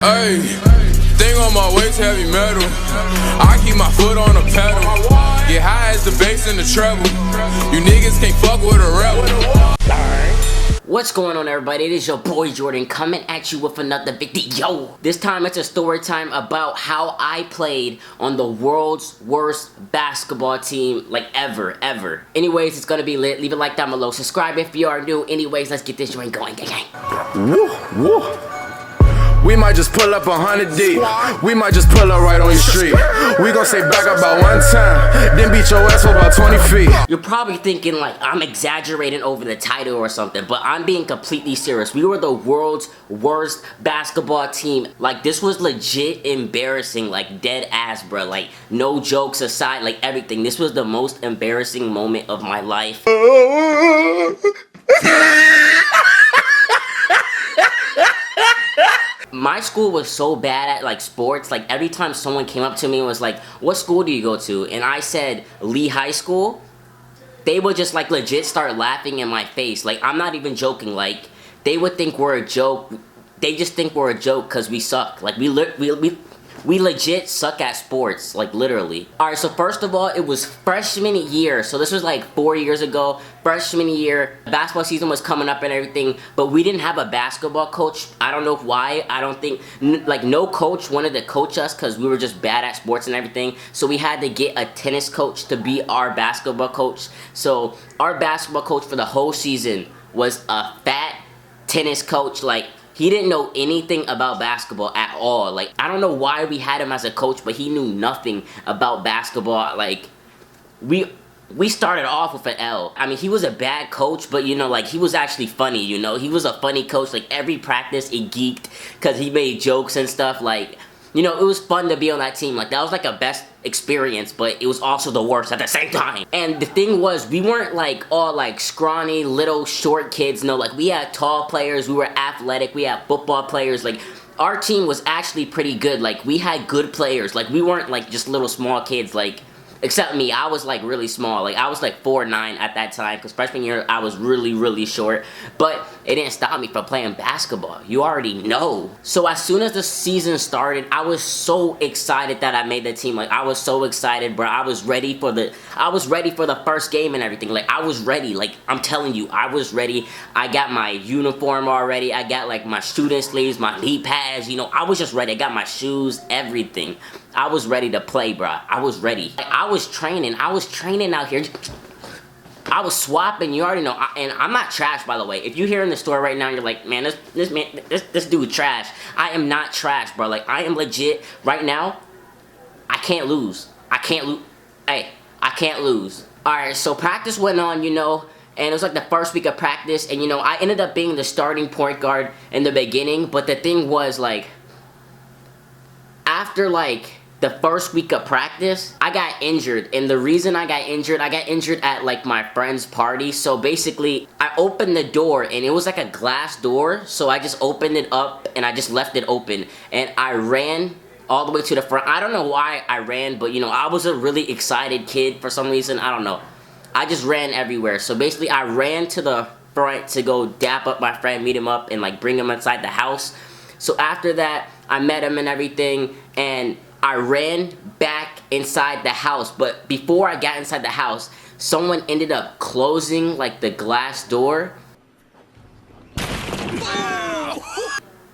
Hey, thing on my waist, heavy metal. I keep my foot on the pedal. Get high as the bass and the treble. You niggas can't fuck with a rebel. What's going on, everybody? It is your boy Jordan coming at you with another video. This time it's a story time about how I played on the world's worst basketball team like ever. Anyways, it's gonna be lit. Leave a like down below. Subscribe if you are new. Anyways, let's get this joint going. Gang. Woo, woo. We might just pull up 100 deep. We might just pull up right on your street. We gon' say back about one time, then beat your ass for about 20 feet. You're probably thinking like I'm exaggerating over the title or something, but I'm being completely serious. We were the world's worst basketball team. Like, this was legit embarrassing, like dead ass, bro. Like, no jokes aside, like everything. This was the most embarrassing moment of my life. My school was so bad at like sports. Like, every time someone came up to me and was like, what school do you go to? And I said Lee High School, they would just like legit start laughing in my face. Like, I'm not even joking. Like, they would think we're a joke. They just think we're a joke because we suck. Like, we legit suck at sports, like literally. Alright, so first of all, it was freshman year. So this was like 4 years ago. Freshman year, basketball season was coming up and everything, but we didn't have a basketball coach. I don't know why. I don't think, like, no coach wanted to coach us because we were just bad at sports and everything. So we had to get a tennis coach to be our basketball coach. So our basketball coach for the whole season was a fat tennis coach. Like, he didn't know anything about basketball at all. Like, I don't know why we had him as a coach, but he knew nothing about basketball. Like, we started off with an L. I mean, he was a bad coach, but, you know, like, he was actually funny, you know? He was a funny coach. Like, every practice, he geeked because he made jokes and stuff. Like, you know, it was fun to be on that team. Like, that was, like, a best experience, but it was also the worst at the same time. And the thing was, we weren't, like, all, like, scrawny, little, short kids. No, like, we had tall players. We were athletic. We had football players. Like, our team was actually pretty good. Like, we had good players. Like, we weren't, like, just little small kids. Like, except me, I was like really small. Like, I was like 4'9" at that time, because freshman year I was really short. But it didn't stop me from playing basketball. You already know. So as soon as the season started, I was so excited that I made the team. Like, I was so excited, bro. I was ready for the first game and everything. Like, I was ready. Like, I'm telling you, I was ready. I got my uniform already. I got like my student sleeves, my knee pads, you know. I was just ready. I got my shoes, everything. I was ready to play, bro. I was ready. Like, I was training out here. I was swapping, you already know. And I'm not trash, by the way. If you're here in the store right now, you're like, man, this dude trash. I am not trash, bro. Like, I am legit. Right now, I can't lose. Hey, I can't lose. Alright, so practice went on, you know. And it was like the first week of practice. And, you know, I ended up being the starting point guard in the beginning. But the thing was, like, after, like, the first week of practice, I got injured. And the reason I got injured at, like, my friend's party. So basically, I opened the door and it was like a glass door. So I just opened it up and I just left it open. And I ran all the way to the front. I don't know why I ran, but, you know, I was a really excited kid for some reason. I don't know. I just ran everywhere. So basically, I ran to the front to go dap up my friend, meet him up, and, like, bring him inside the house. So after that, I met him and everything, and I ran back inside the house. But before I got inside the house, someone ended up closing, like, the glass door.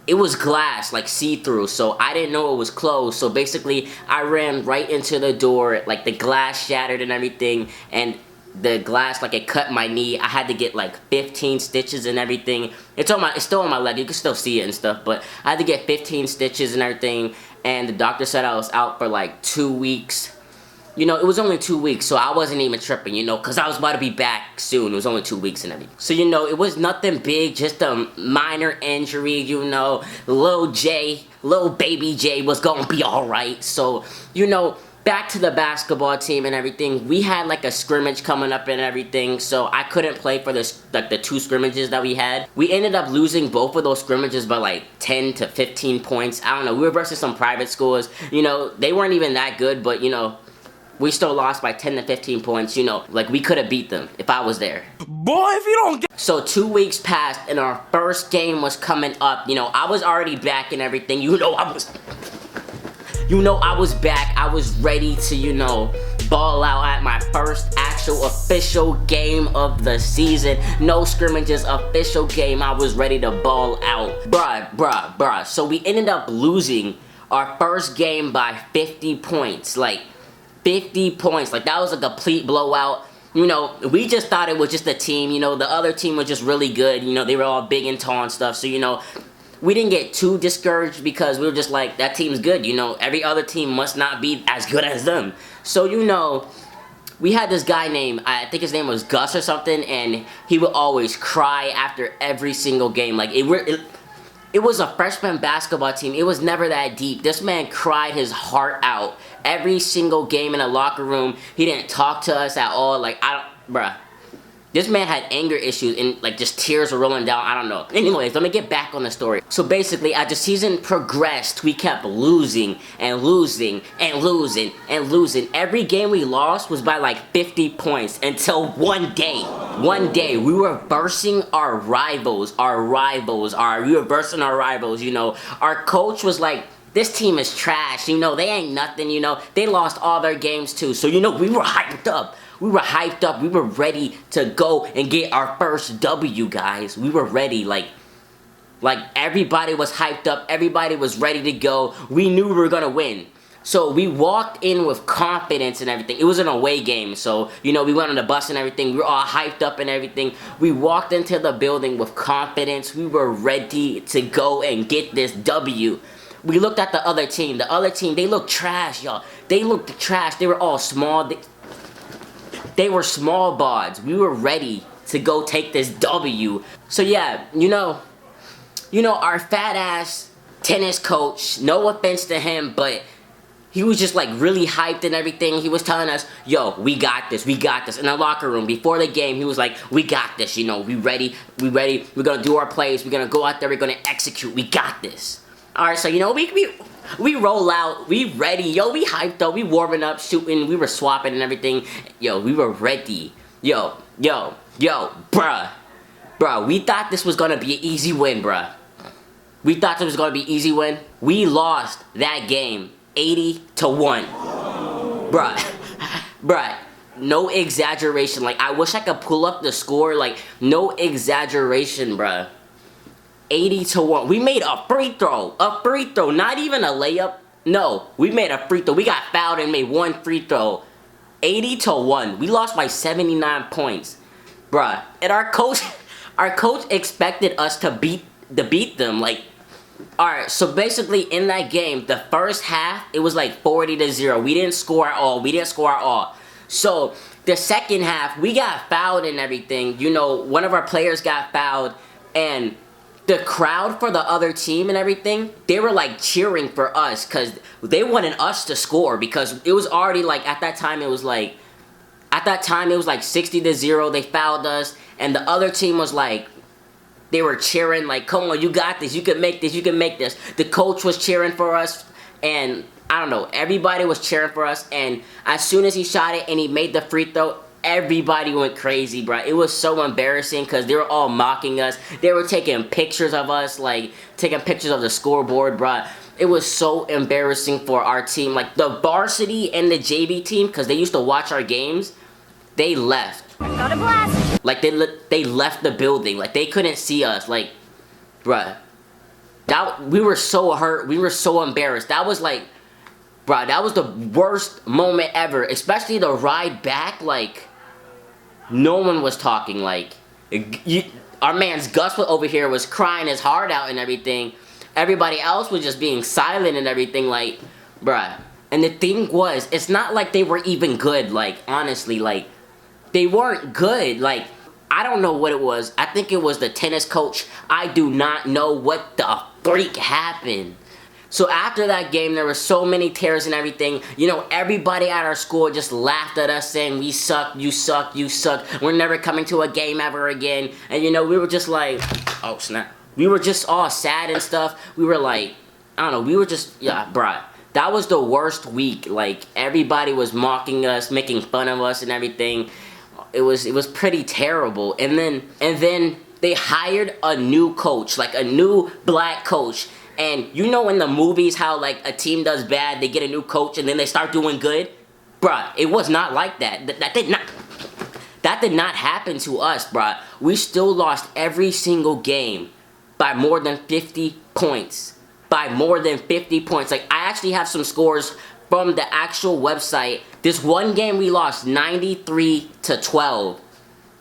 It was glass, like see-through, so I didn't know it was closed. So basically, I ran right into the door, like the glass shattered and everything, and the glass, like, it cut my knee. I had to get like 15 stitches and everything. It's still on my leg. You can still see it and stuff, but I had to get 15 stitches and everything. And the doctor said I was out for like 2 weeks. You know, it was only 2 weeks, so I wasn't even tripping, you know, because I was about to be back soon. It was only 2 weeks and everything. So, you know, it was nothing big, just a minor injury, you know. Little baby J was gonna be alright. So, you know, back to the basketball team and everything. We had like a scrimmage coming up and everything, so I couldn't play for this, like, the 2 scrimmages that we had. We ended up losing both of those scrimmages by like 10 to 15 points. I don't know. We were versus some private schools. You know, they weren't even that good, but, you know, We still lost by 10 to 15 points, you know, like we could have beat them if I was there. Boy, if you don't get... So 2 weeks passed and our first game was coming up. You know, I was already back and everything. You know, I was back. I was ready to, you know, ball out at my first actual official game of the season. No scrimmages, official game. I was ready to ball out. Bruh. So we ended up losing our first game by 50 points. Like, 50 points. Like, that was a complete blowout. You know, we just thought it was just a team. You know, the other team was just really good. You know, they were all big and tall and stuff. So, you know, we didn't get too discouraged because we were just like, that team's good. You know, every other team must not be as good as them. So, you know, we had this guy named, I think his name was Gus or something, and he would always cry after every single game. Like, it was a freshman basketball team. It was never that deep. This man cried his heart out every single game in the locker room. He didn't talk to us at all. Like, bruh. This man had anger issues and, like, just tears were rolling down. I don't know. Anyways, let me get back on the story. So, basically, as the season progressed, we kept losing and losing and losing and losing. Every game we lost was by, like, 50 points until one day, we were versing our rivals, you know. Our coach was like, this team is trash, you know, they ain't nothing, you know. They lost all their games, too. So, you know, we were hyped up. We were ready to go and get our first W, guys. We were ready, like everybody was hyped up. Everybody was ready to go. We knew we were gonna win. So we walked in with confidence and everything. It was an away game, so, you know, we went on the bus and everything. We were all hyped up and everything. We walked into the building with confidence. We were ready to go and get this W. We looked at the other team. The other team, they looked trash, y'all. They looked trash. They were all small. They were small bods. We were ready to go take this W. So yeah, you know, our fat ass tennis coach, no offense to him, but he was just like really hyped and everything. He was telling us, yo, we got this. In the locker room before the game, he was like, we got this, you know, we ready, we're gonna do our plays, we're gonna go out there, we're gonna execute, we got this. Alright, so, you know, we roll out, we ready, yo, we hyped up, we warming up, shooting, we were swapping and everything, yo, we were ready, yo, bruh, we thought this was gonna be an easy win, bruh. We thought this was gonna be an easy win. We lost that game 80-1, bruh, no exaggeration. Like, I wish I could pull up the score, like, no exaggeration, bruh. 80-1. We made a free throw, not even a layup. No, we made a free throw. We got fouled and made one free throw. 80-1. We lost by 79 points, bruh. And our coach expected us to beat them. Like, all right. So basically, in that game, the first half it was like 40-0. We didn't score at all. So the second half, we got fouled and everything. You know, one of our players got fouled and the crowd for the other team and everything, they were like cheering for us because they wanted us to score because it was already like, at that time it was like 60-0, they fouled us, and the other team was like, they were cheering like, come on, you got this, you can make this. The coach was cheering for us, and I don't know, everybody was cheering for us, and as soon as he shot it and he made the free throw, everybody went crazy, bro. It was so embarrassing because they were all mocking us. They were taking pictures of us, like, taking pictures of the scoreboard, bro. It was so embarrassing for our team. Like, the varsity and the JV team, because they used to watch our games, they left. Got a blast. Like, they left the building. Like, they couldn't see us. Like, bruh. We were so hurt. We were so embarrassed. That was, like, bruh, that was the worst moment ever. Especially the ride back, like, no one was talking. Like, our man's Gus over here was crying his heart out and everything. Everybody else was just being silent and everything, like, bruh. And the thing was, it's not like they were even good, like, honestly, like, they weren't good. Like, I don't know what it was. I think it was the tennis coach. I do not know what the freak happened. So after that game, there were so many tears and everything. You know, everybody at our school just laughed at us saying, we suck, you suck, you suck. We're never coming to a game ever again. And, you know, we were just like, oh, snap. We were just all sad and stuff. We were like, I don't know, we were just, yeah, bruh. that was the worst week. Like, everybody was mocking us, making fun of us and everything. It was pretty terrible. And then they hired a new coach, like a new black coach. And you know in the movies how like a team does bad, they get a new coach and then they start doing good? Bruh, it was not like that. That did not happen to us, bruh. We still lost every single game by more than 50 points. By more than 50 points. Like, I actually have some scores from the actual website. This one game we lost 93-12.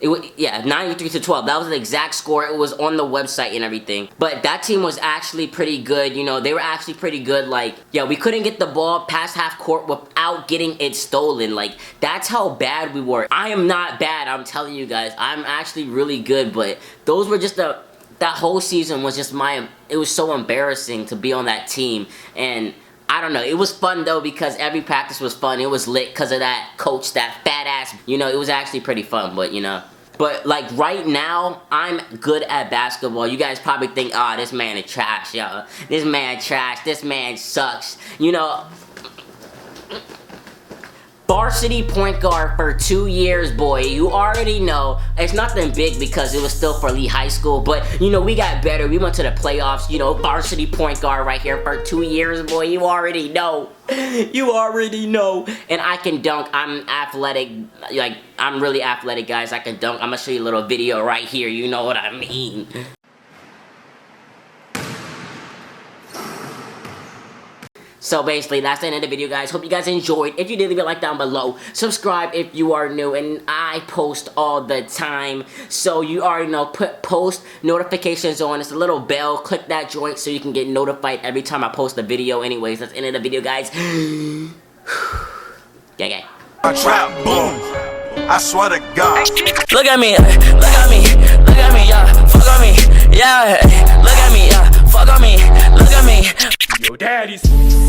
93-12. That was the exact score. It was on the website and everything. But that team was actually pretty good. You know, they were actually pretty good. Like, yeah, we couldn't get the ball past half court without getting it stolen. Like, that's how bad we were. I am not bad, I'm telling you guys. I'm actually really good. But those were just that whole season was just it was so embarrassing to be on that team. And I don't know, it was fun though because every practice was fun. It was lit because of that coach, that fat ass. You know, it was actually pretty fun, but you know. But like right now, I'm good at basketball. You guys probably think, oh, this man is trash, yo. This man trash, this man sucks. You know, varsity point guard for 2 years, boy. You already know. It's nothing big because it was still for Lee High School. But, you know, we got better. We went to the playoffs. You know, varsity point guard right here for 2 years, boy. You already know. You already know. And I can dunk. I'm athletic. Like, I'm really athletic, guys. I can dunk. I'm going to show you a little video right here. You know what I mean. So basically, that's the end of the video, guys. Hope you guys enjoyed. If you did, leave a like down below. Subscribe if you are new, and I post all the time. So you already know, put post notifications on. It's a little bell. Click that joint so you can get notified every time I post a video. Anyways, that's the end of the video, guys. Yeah. I trap, boom. I swear to God. Look at me, yeah. Fuck on me, yeah. Look at me, yeah. Fuck on me, look at me. Yo, daddy's.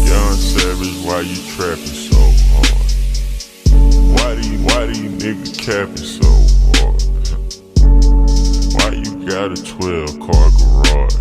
Young Savage, why you trapping so hard? Why do you niggas capping so hard? Why you got a 12-car garage?